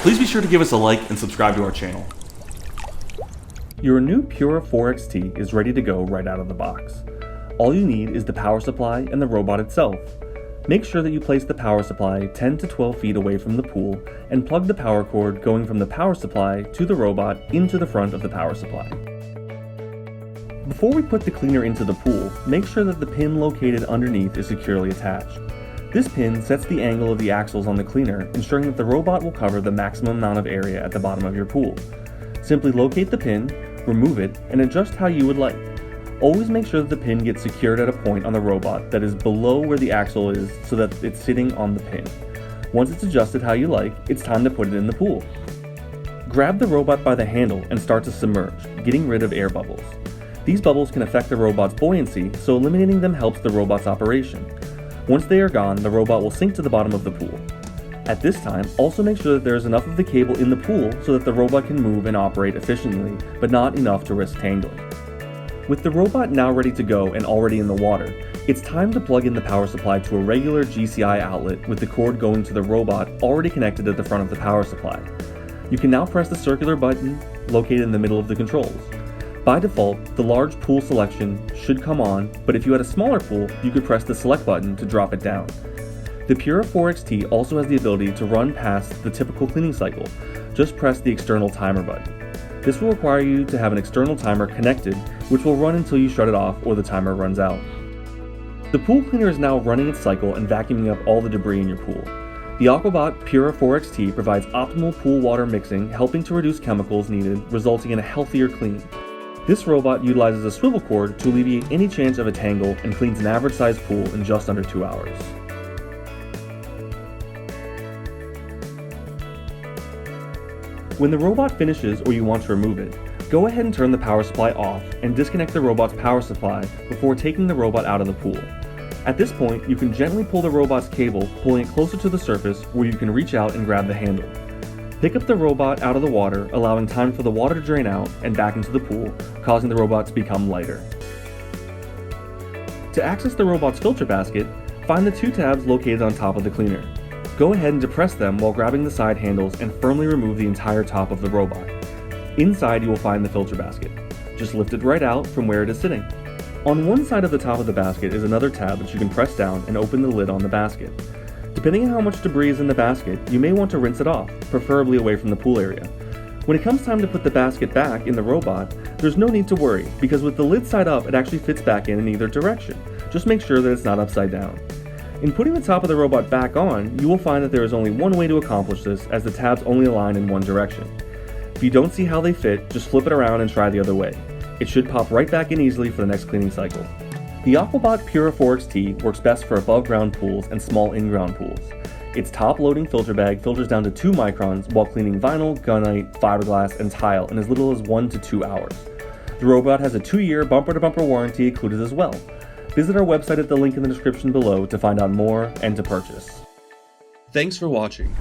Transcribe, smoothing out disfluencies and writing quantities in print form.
Please be sure to give us a like and subscribe to our channel. Your new Pura 4XT is ready to go right out of the box. All you need is the power supply and the robot itself. Make sure that you place the power supply 10 to 12 feet away from the pool and plug the power cord going from the power supply to the robot into the front of the power supply. Before we put the cleaner into the pool, make sure that the pin located underneath is securely attached. This pin sets the angle of the axles on the cleaner, ensuring that the robot will cover the maximum amount of area at the bottom of your pool. Simply locate the pin, remove it, and adjust how you would like. Always make sure that the pin gets secured at a point on the robot that is below where the axle is so that it's sitting on the pin. Once it's adjusted how you like, it's time to put it in the pool. Grab the robot by the handle and start to submerge, getting rid of air bubbles. These bubbles can affect the robot's buoyancy, so eliminating them helps the robot's operation. Once they are gone, the robot will sink to the bottom of the pool. At this time, also make sure that there is enough of the cable in the pool so that the robot can move and operate efficiently, but not enough to risk tangling. With the robot now ready to go and already in the water, it's time to plug in the power supply to a regular GCI outlet with the cord going to the robot already connected to the front of the power supply. You can now press the circular button located in the middle of the controls. By default, the large pool selection should come on, but if you had a smaller pool, you could press the select button to drop it down. The Pura 4XT also has the ability to run past the typical cleaning cycle. Just press the external timer button. This will require you to have an external timer connected, which will run until you shut it off or the timer runs out. The pool cleaner is now running its cycle and vacuuming up all the debris in your pool. The Aquabot Pura 4XT provides optimal pool water mixing, helping to reduce chemicals needed, resulting in a healthier clean. This robot utilizes a swivel cord to alleviate any chance of a tangle and cleans an average-sized pool in just under 2 hours. When the robot finishes or you want to remove it, go ahead and turn the power supply off and disconnect the robot's power supply before taking the robot out of the pool. At this point, you can gently pull the robot's cable, pulling it closer to the surface where you can reach out and grab the handle. Pick up the robot out of the water, allowing time for the water to drain out and back into the pool, causing the robot to become lighter. To access the robot's filter basket, find the 2 tabs located on top of the cleaner. Go ahead and depress them while grabbing the side handles and firmly remove the entire top of the robot. Inside you will find the filter basket. Just lift it right out from where it is sitting. On one side of the top of the basket is another tab that you can press down and open the lid on the basket. Depending on how much debris is in the basket, you may want to rinse it off, preferably away from the pool area. When it comes time to put the basket back in the robot, there's no need to worry, because with the lid side up it actually fits back in either direction. Just make sure that it's not upside down. In putting the top of the robot back on, you will find that there is only one way to accomplish this, as the tabs only align in one direction. If you don't see how they fit, just flip it around and try the other way. It should pop right back in easily for the next cleaning cycle. The Aquabot Pura 4XT works best for above ground pools and small in-ground pools. Its top loading filter bag filters down to 2 microns while cleaning vinyl, gunite, fiberglass, and tile in as little as 1 to 2 hours. The robot has a 2-year bumper-to-bumper warranty included as well. Visit our website at the link in the description below to find out more and to purchase. Thanks for watching.